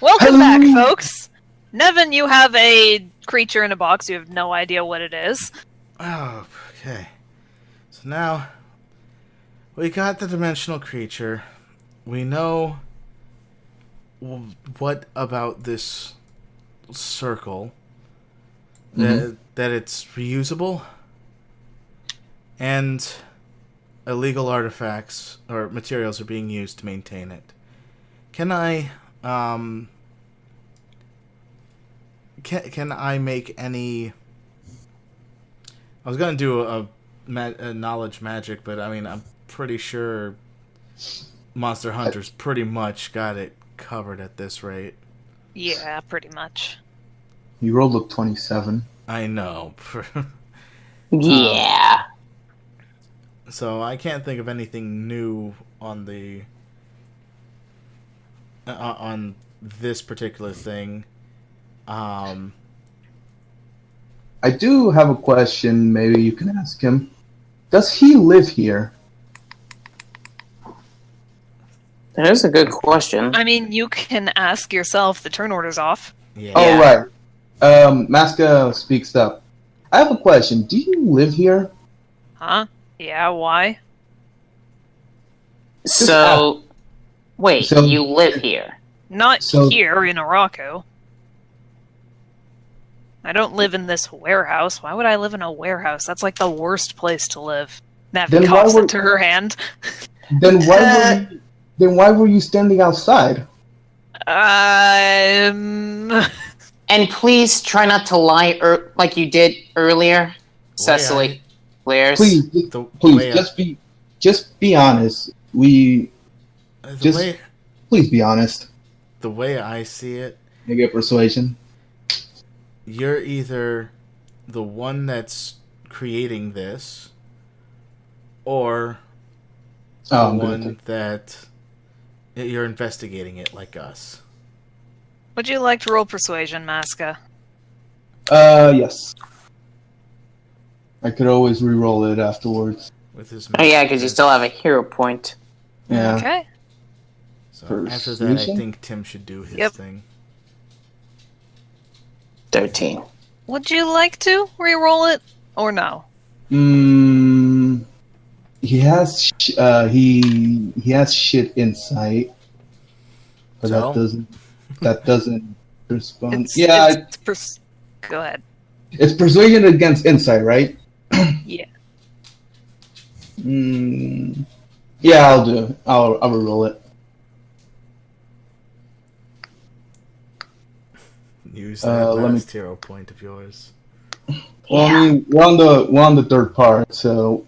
Welcome back, folks. Nevin, you have a creature in a box. You have no idea what it is. Oh, okay. So now we got the dimensional creature. We know what about this circle. That it's reusable. And illegal artifacts or materials are being used to maintain it. Can I can I make any... I was going to do a knowledge magic, but I mean, I'm pretty sure Monster Hunter's pretty much got it covered at this rate. Yeah, pretty much. You rolled a 27. I know. Yeah. So I can't think of anything new on the on this particular thing. I do have a question. Maybe you can ask him. Does he live here? That is a good question. I mean, you can ask yourself. The turn order's off. Yeah. Oh, right. Maska speaks up. I have a question. Do you live here? Huh? Yeah, why? So, wait, So- you live here? Not So- here in Araku. I don't live in this warehouse. Why would I live in a warehouse? That's like the worst place to live. Navi Then why coughs would- into her hand. Then why were you standing outside? And please try not to lie like you did earlier, Cecily. Blair's. Please, The please, way just be honest. the just- way Please be honest. the way I see it, Maybe a persuasion. you're either the one that's creating this, or the Oh, I'm one good. that you're investigating it like us. Would you like to roll persuasion, Maska? Yes. I could always re-roll it afterwards. With his Oh yeah, because you still have a hero point. Yeah. Okay. So after that, I Persuasion? think Tim should do his Yep. thing. 13. Would you like to re-roll it, or no? He has he has shit insight, but So? that doesn't respond. Go ahead. It's persuasion against insight, right? Yeah. Yeah, I'll do it. I'll re-roll it. Use that let me- last hero point of yours. Well, I mean, we're on the third part, so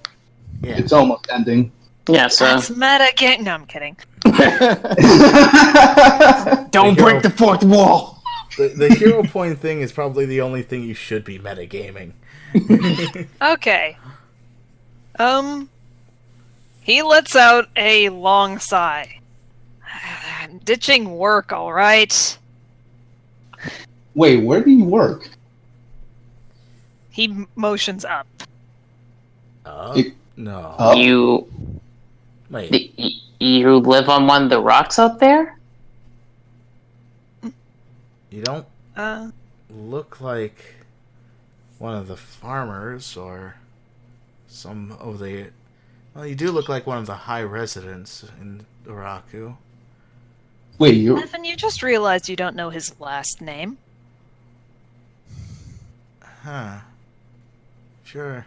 Yeah. it's almost ending. Yeah, so That's meta game. No, I'm kidding. don't The break hero- the fourth wall. The hero point thing is probably the only thing you should be metagaming. Okay. He lets out a long sigh. Ditching work, alright. Wait, where do you work? He motions up. No. Oh. Wait. You live on one of the rocks out there? You don't look like one of the farmers or some of the... Well, you do look like one of the high residents in Araku. Wait, you Evan, you just realized you don't know his last name. Huh. Sure.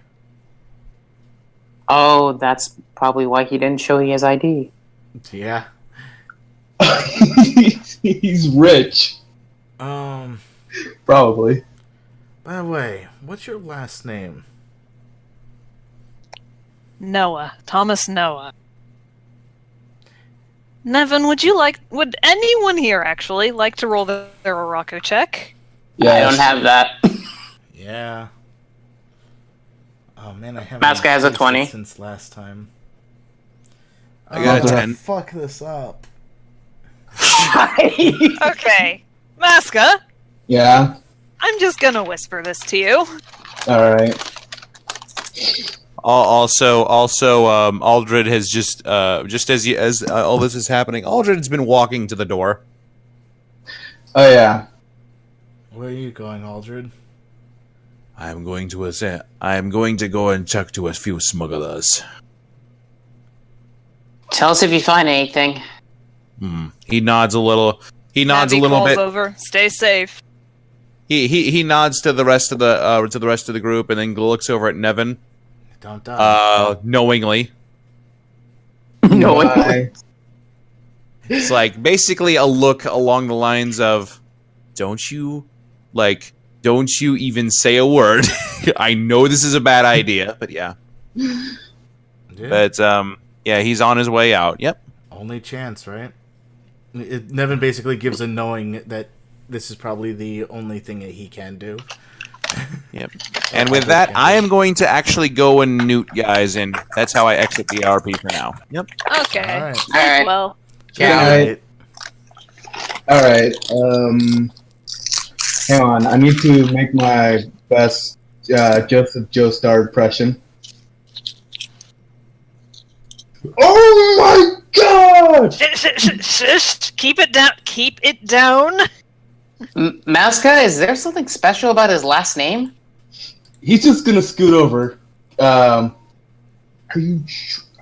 Oh, that's probably why he didn't show you his ID. Yeah. he's rich, probably. By the way, what's your last name? Noah. Thomas Noah. Nevin, would anyone here actually like to roll their Araku check? Yeah, I don't have that. Yeah. Oh man, I haven't Maska has a used it 20. since last time. I got a Oh, 10. Fuck this up. Okay. Maska, Yeah. I'm just gonna whisper this to you. All right. Also, Aldred has just as all this is happening, Aldred has been walking to the door. Oh yeah. Where are you going, Aldred? I am going to go and talk to a few smugglers. Tell us if you find anything. He nods a little. He nods a Navi little calls bit. over. Stay safe. He nods to the rest of the group, and then looks over at Nevin. Don't die. Knowingly. Why? It's like basically a look along the lines of, don't you even say a word. I know this is a bad idea, but yeah. Yeah. But yeah, he's on his way out. Yep. Only chance, right? Nevin basically gives a knowing that this is probably the only thing that he can do. Yep. And with that, I am going to actually go and newt guys, and that's how I exit the RP for now. Yep. Okay. All right. Alright. Well, Yeah. Alright, hang on, I need to make my best Joseph Joestar impression. Oh my god! shush. Keep it down. Keep it down. Maska, is there something special about his last name? He's just gonna scoot over. Are you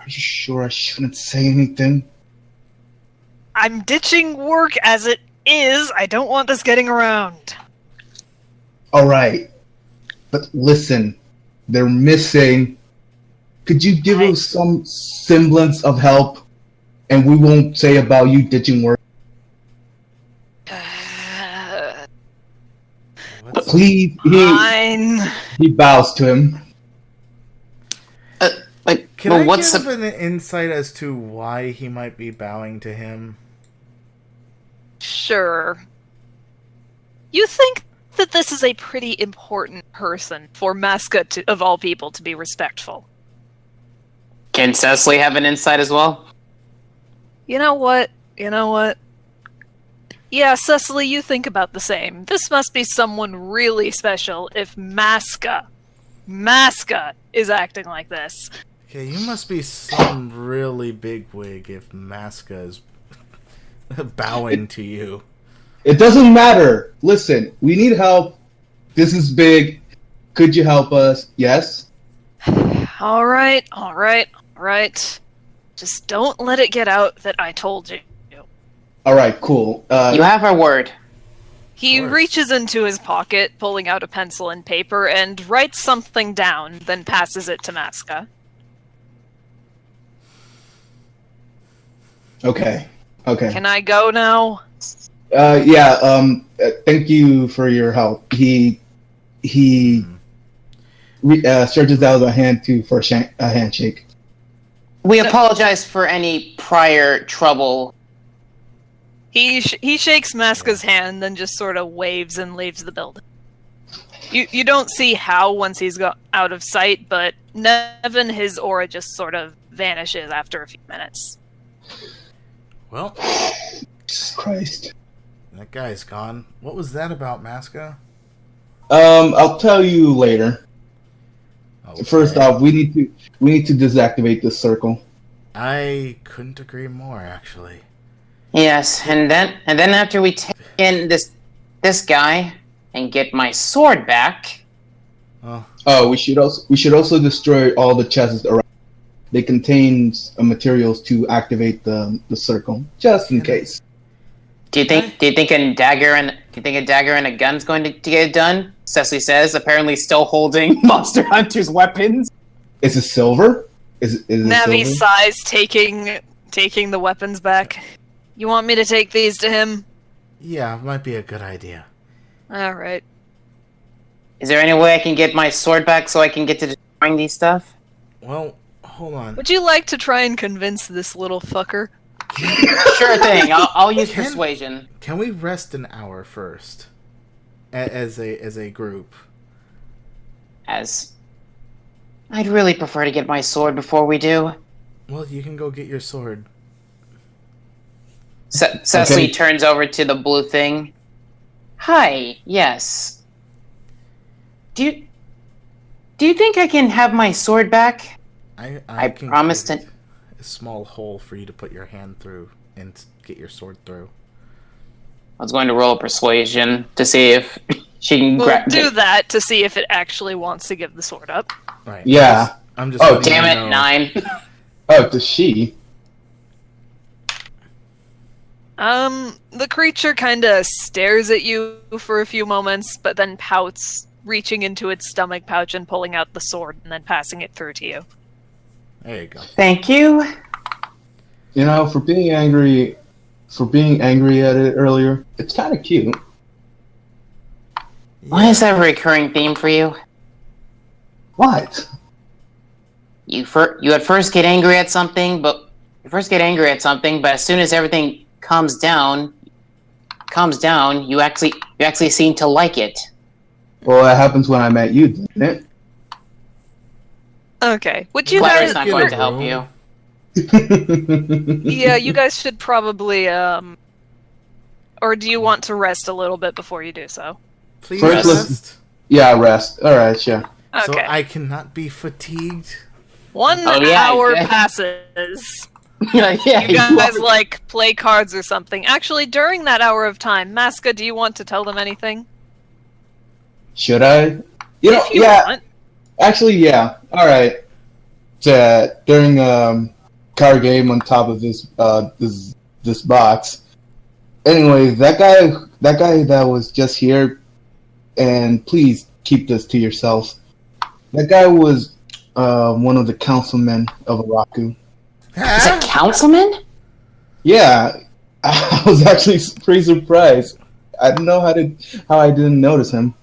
sure I shouldn't say anything? I'm ditching work as it is. I don't want this getting around. Alright. But listen, they're missing. Could you give us some semblance of help? And we won't say about you ditching work. Please, Fine. he bows to him. Can well, I what's give the... an insight as to why he might be bowing to him? Sure. You think that this is a pretty important person for Maska, of all people, to be respectful. Can Cecily have an insight as well? You know what? Yeah, Cecily, you think about the same. This must be someone really special if Maska is acting like this. Okay, you must be some really big wig if Maska is bowing to you. It doesn't matter. Listen, we need help. This is big. Could you help us? Yes? All right. Just don't let it get out that I told you. Alright, cool. You have our word. He Of course. reaches into his pocket, pulling out a pencil and paper, and writes something down, then passes it to Maska. Okay. Can I go now? Thank you for your help. He stretches out a hand for a handshake. We apologize for any prior trouble. He shakes Maska's hand, then just sort of waves and leaves the building. You don't see how once he's got out of sight, but Nevin, his aura just sort of vanishes after a few minutes. Well, Jesus Christ. that guy's gone. What was that about, Maska? I'll tell you later. Okay. First off, we need to deactivate this circle. I couldn't agree more, actually. Yes, and then after we take in this guy and get my sword back. Oh, Oh, we should also destroy all the chests around. They contain materials to activate the circle, just in case. Do you think a dagger and a gun's going to get it done? Cecily says, apparently still holding Monster Hunter's weapons. Is it silver? Is it Navi silver? sighs, taking the weapons back. You want me to take these to him? yeah, might be a good idea. All right. Is there any way I can get my sword back so I can get to destroying these stuff? Well, hold on. Would you like to try and convince this little fucker? Sure thing. I'll use persuasion. Can we rest an hour first, as a group? As I'd really prefer to get my sword before we do. Well, you can go get your sword. Cecily Okay. turns over to the blue thing. Hi. Yes. Do you think I can have my sword back? I can promised create it. a small hole for you to put your hand through and get your sword through. was going to roll a persuasion to see if she can We'll do that to see if it actually wants to give the sword up. Right. Yeah. I'm just. Oh, letting Damn you it, know. 9. Oh, does she? The creature kind of stares at you for a few moments, but then pouts, reaching into its stomach pouch and pulling out the sword, and then passing it through to you. There you go. Thank you. You know, for being angry at it earlier, it's kind of cute. Why is that a recurring theme for you? What? You at first get angry at something, but as soon as everything calms down, you actually seem to like it. Well, that happens when I met you, didn't it? Okay. Would you Flattery's guys... not going to help you. Yeah, you guys should probably, or do you want to rest a little bit before you do so? Please First, rest. Yeah, rest. All right, sure. Okay. So I cannot be fatigued. 1 Oh, yeah, hour yeah. passes. yeah, You guys, are. like, play cards or something. Actually, during that hour of time, Maska, do you want to tell them anything? Should I? You know, If you yeah. want. Actually, yeah. All right. During card game on top of this this box. Anyway, that guy that was just here, and please keep this to yourself. That guy was one of the councilmen of Araku. Is it councilman? Yeah, I was actually pretty surprised. I don't know how I didn't notice him.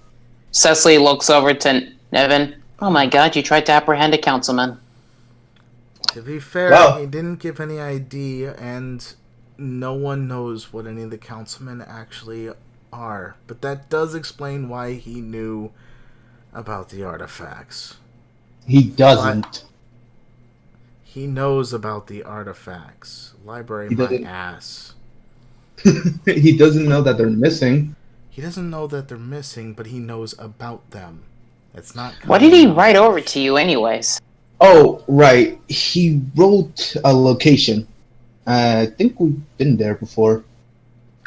Cecily looks over to Nevin. Oh my god, you tried to apprehend a councilman. To be fair, Wow. he didn't give any ID, and no one knows what any of the councilmen actually are. But that does explain why he knew about the artifacts. He doesn't. He knows about the artifacts. Library He my doesn't. ass. He doesn't know that they're missing. He doesn't know that they're missing, but he knows about them. It's not. What did he write over to you anyways? Oh, right. He wrote a location. I think we've been there before.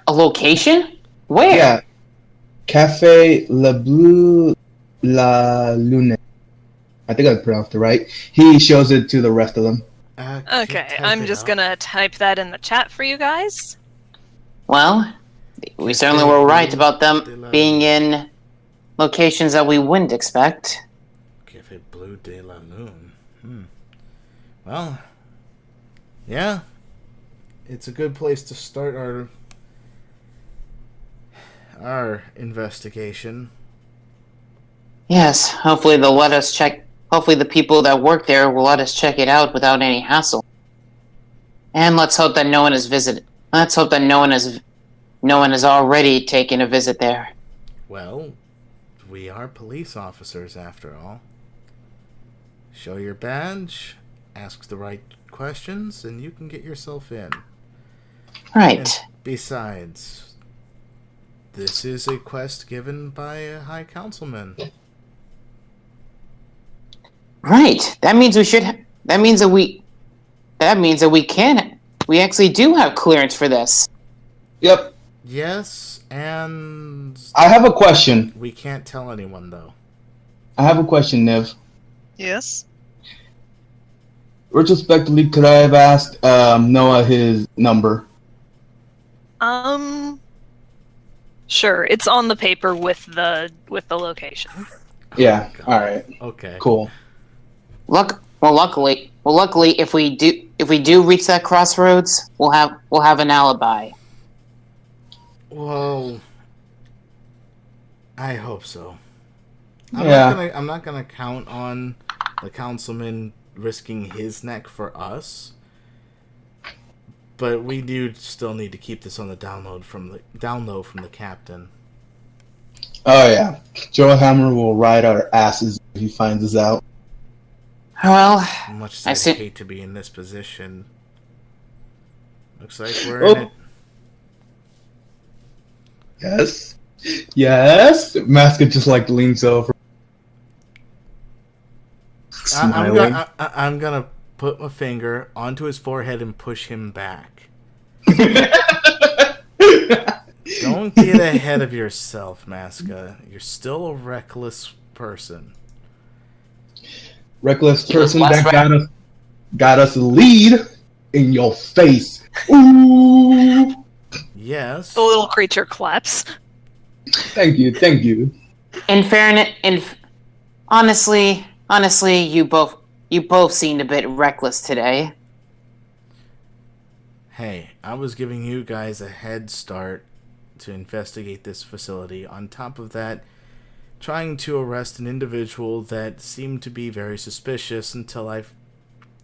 A location? Where? Yeah. Cafe Le Bleu La Lune. I think I pronounced it right. He shows it to the rest of them. Okay, I'm just gonna type that in the chat for you guys. Well, we certainly were right about them being in locations that we wouldn't expect. Cafe Bleu de la Lune. Well, yeah. It's a good place to start our investigation. Yes, hopefully they'll let us check. Hopefully the people that work there will let us check it out without any hassle. And let's hope that no one has visited. Let's hope that no one has already taken a visit there. Well, we are police officers after all. Show your badge, ask the right questions, and you can get yourself in. Right. And besides, this is a quest given by a high councilman. Right. That means we should. That means that we can. We actually do have clearance for this. Yep. Yes, and I have a question. we can't tell anyone though. I have a question, Niv. Yes? Retrospectively, could I have asked Noah his number? Sure. It's on the paper with the location. Yeah. God. All right. Okay. Cool. Luckily, if we do reach that crossroads, we'll have an alibi. Well, I hope so. I'm not gonna count on the councilman risking his neck for us. But we do still need to keep this on the down low from the captain. Oh yeah. Joe Hammer will ride our asses if he finds us out. Well, Much as I I'd see. hate to be in this position. Looks like we're in it. Yes. Yes. Maska just like leans over. Smiling. I'm gonna put my finger onto his forehead and push him back. Don't get ahead of yourself, Maska. You're still a reckless person. Reckless He was person less that got us a lead in your face. Ooh. Yes. The little creature claps. Thank you. In fairness, honestly, you both seemed a bit reckless today. Hey, I was giving you guys a head start to investigate this facility. On top of that, trying to arrest an individual that seemed to be very suspicious until I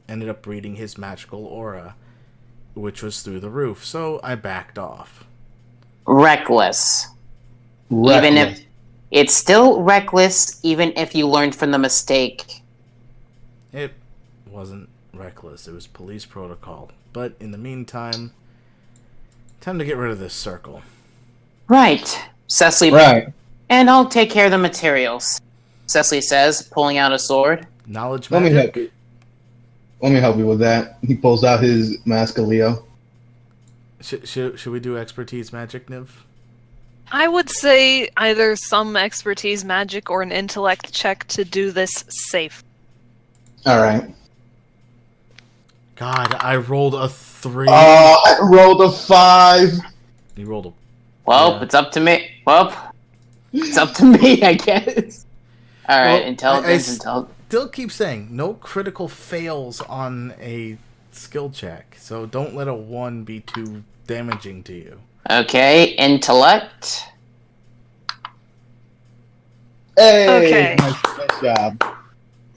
ended up reading his magical aura, which was through the roof. So I backed off. Reckless. Even if it's still reckless, even if you learned from the mistake. It wasn't reckless. It was police protocol. But in the meantime, time to get rid of this circle. Right. Cecily. Right. And I'll take care of the materials, Cecily says, pulling out a sword. Knowledge Let me magic? help you. Let me help you with that. He pulls out his mask of Leo. Should we do expertise magic, Niv? I would say either some expertise magic or an intellect check to do this safe. Alright. God, I rolled a 3. I rolled a 5. You rolled a... Well, Yeah. it's up to me. Well, it's up to me, I guess. Alright, Well, intelligence, I intelligence. still keep saying, no critical fails on a skill check. So don't let a 1 be too damaging to you. Okay, intellect. Hey! Okay. Nice job.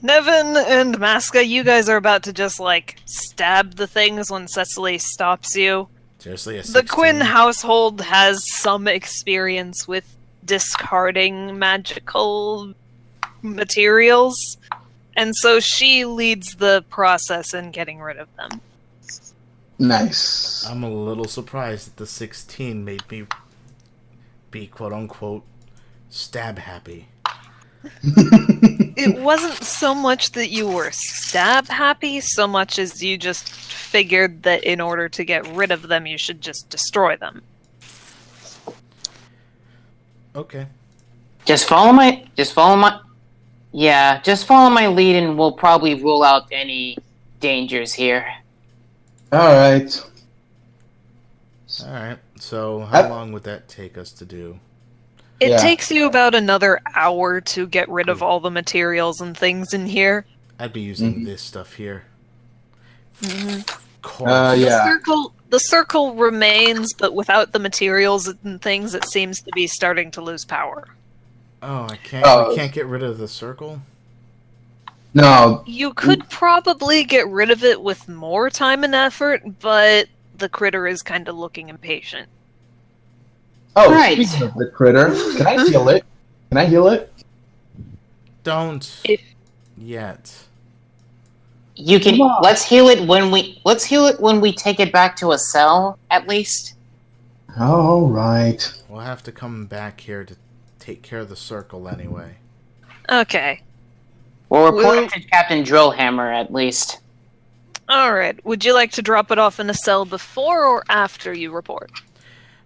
Nevin and Maska, you guys are about to just, stab the things when Cecily stops you. Seriously, a 16? The Quinn household has some experience with discarding magical materials, and so she leads the process in getting rid of them. Nice. I'm a little surprised that the 16 made me be quote-unquote stab happy. It wasn't so much that you were stab happy, so much as you just figured that in order to get rid of them, you should just destroy them. Okay. Just follow my lead and we'll probably rule out any dangers here. Alright. Alright, so how long would that take us to do? It Yeah. takes you about another hour to get rid of all the materials and things in here. I'd be using this stuff here. Mhm. Course. Yeah. The circle remains, but without the materials and things, it seems to be starting to lose power. Oh, I can't get rid of the circle? No. You could probably get rid of it with more time and effort, but the critter is kind of looking impatient. Oh, Right. speaking of the critter, can I heal it? Can I heal it? Don't If- yet. You can Come on. let's heal it when we take it back to a cell, at least. Alright. We'll have to come back here to take care of the circle anyway. Okay. We'll report Well- it to Captain Drillhammer, at least. Alright. Would you like to drop it off in a cell before or after you report?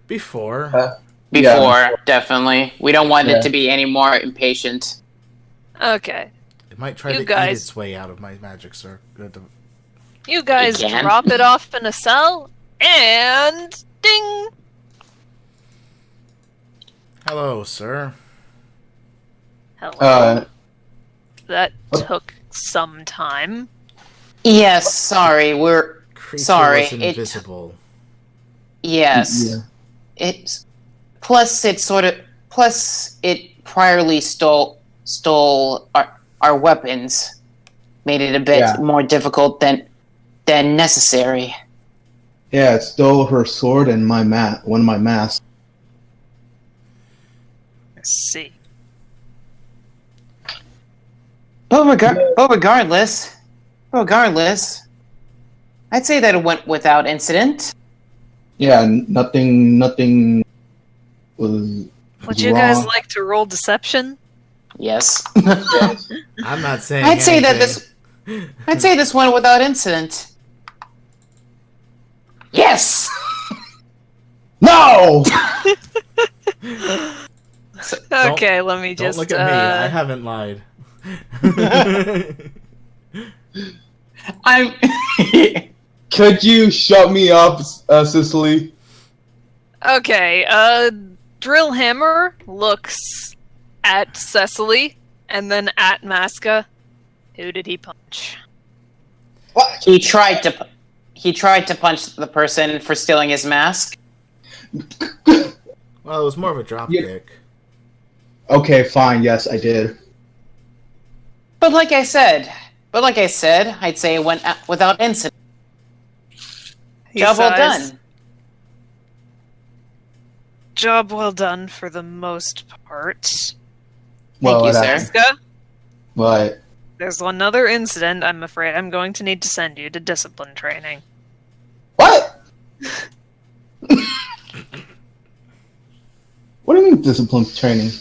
Before. Before, definitely. We don't want Yeah. it to be any more impatient. Okay. It might try You to eat guys- its way out of my magic circle. You guys You can. drop it off in a cell, and ding! Hello, sir. Hello. That took some time. Yes, sorry, Creature Sorry, was invisible. yes. Yeah. It plus it priorly stole our weapons, made it a bit Yeah. more difficult than necessary. Yeah, it stole her sword and one of my masks. Let's see. But regardless, I'd say that it went without incident. Yeah, nothing was Would you guys wrong. like to roll deception? Yes. I'm not saying I'd say that anything. I'd say this went without incident. Yes. No! Okay, let me Don't just. look at me. I haven't lied. I'm. Could you shut me up, Cicely? Okay, Drillhammer looks at Cecily and then at Masca. Who did he punch? What? He tried to punch the person for stealing his mask. Well, it was more of a drop Yeah. kick. Okay, fine. Yes, I did. But like I said, I'd say it went without incident. He Job well sighs. done. Job well done for the most part. Well, you, what sir. happened? Masca, What? there's another incident. I'm afraid I'm going to need to send you to discipline training. What? What do you mean discipline training?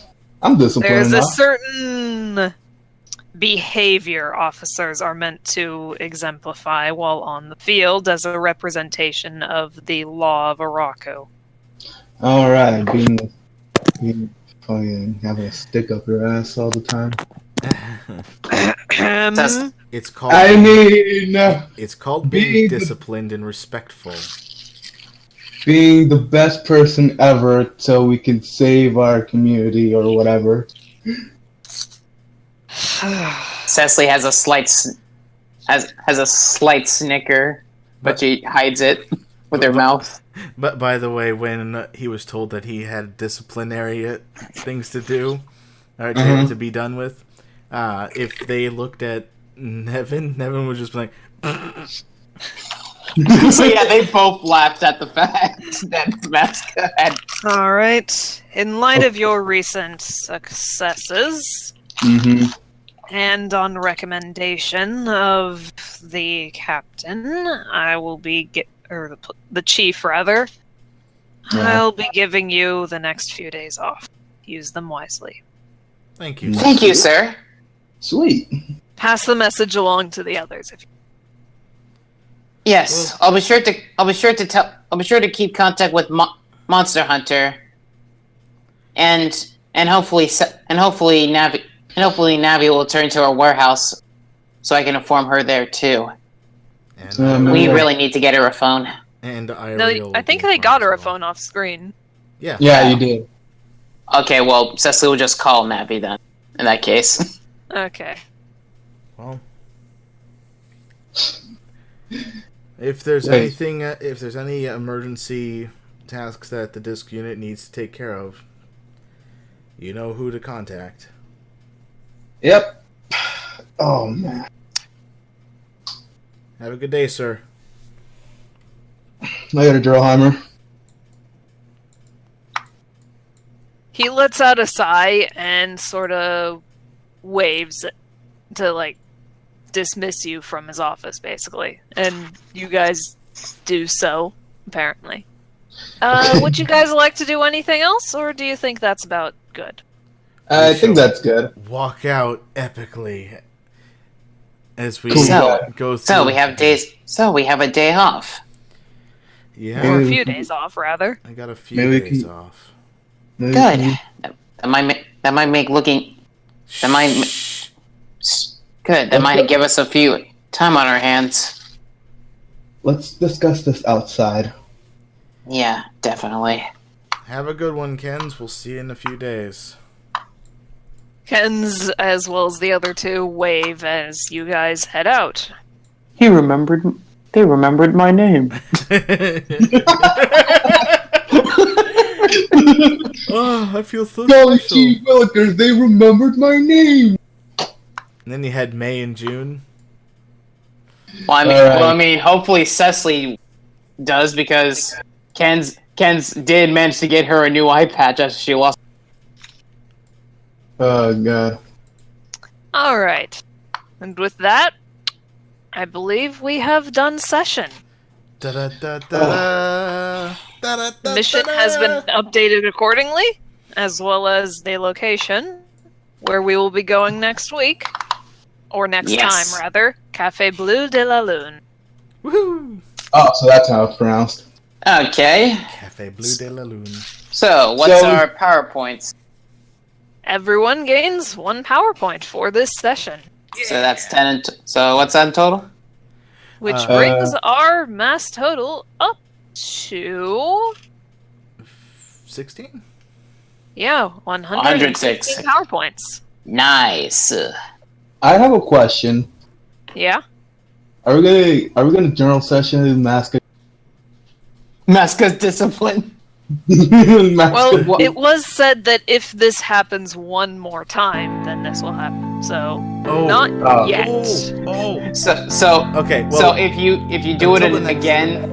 I'm disciplined There's a enough. certain behavior officers are meant to exemplify while on the field as a representation of the law of Araku. All right, being fucking having a stick up your ass all the time. That's- It's called. I mean, It's called being being the- disciplined and respectful. being the best person ever, so we can save our community or whatever. Cecily has a slight has a slight snicker, but she hides it with her mouth. But by the way, when he was told that he had disciplinary things to do, or to be done with, if they looked at Nevin would just be like, So yeah, they both laughed at the fact that Masca had. All right. In light of your recent successes, Mm-hmm. and on recommendation of the captain, I will be or the chief rather. Yeah. I'll be giving you the next few days off. Use them wisely. "Thank you." Thank you, sir. Sweet. Pass the message along to the others. If you... Yes, I'll be sure to keep contact with Monster Hunter, and hopefully Navi will return to our warehouse, so I can inform her there too. And We Yeah. really need to get her a phone. and No, I think they got her a phone off screen. Yeah. Yeah, you did. Okay, well, Cecily will just call Navi then. In that case, Okay. Well, if there's Wait. anything, if there's any emergency tasks that the disc unit needs to take care of, you know who to contact. Yep. Oh man. Have a good day, sir. Later, Drillheimer. He lets out a sigh and sort of waves to, like, dismiss you from his office, basically. And you guys do so, apparently. Would you guys like to do anything else, or do you think that's about good? I think that's good. Walk out epically as we Cool. go through. so we have a day off. Yeah, Or a Maybe- few days off, rather. I got a few Maybe we days can- off. Maybe Good. we- That might make looking. That might. Shh. Good. That might give us a few time on our hands. Let's discuss this outside. Yeah, definitely. Have a good one, Kens. We'll see you in a few days. Ken's, as well as the other two, wave as you guys head out. They remembered my name. Oh, I feel so Golly special. gee willikers, they remembered my name! And then you had May and June. Well, Alright. I mean, hopefully Cecily does because Ken's did manage to get her a new eye patch after she lost. Oh god. Alright. And with that, I believe we have done session. Da-da-da-da-da. Da-da-da-da-da. The mission has been updated accordingly, as well as the location where we will be going next week. Or next Yes. time, rather. Café Bleu de la Lune. Woohoo! Oh, so that's how it's pronounced. Okay. Café Bleu de la Lune. So, what's So- our PowerPoints? Everyone gains 1 PowerPoint for this session, So that's 10. So what's that in total? which Uh, brings our mass total up to 16? 116 PowerPoints. Nice. I have a question. Yeah. Are we gonna journal session in Mask? Maska's discipline. Well, it was said that if this happens one more time, then this will happen. So, Oh. not Oh. yet. Oh. So Okay, well, so if you do it until the next- again,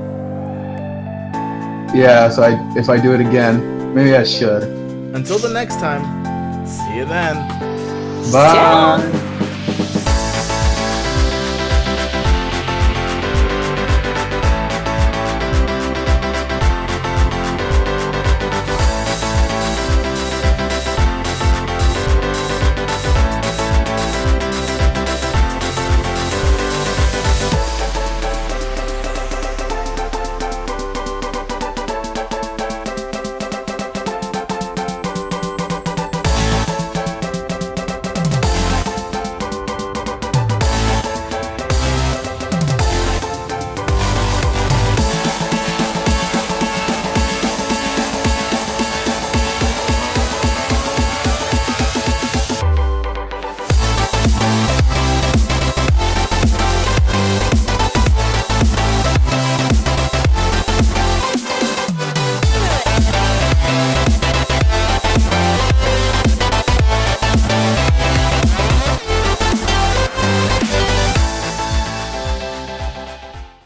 Yeah, so if I do it again, maybe I should. until the next time, see you then. Bye.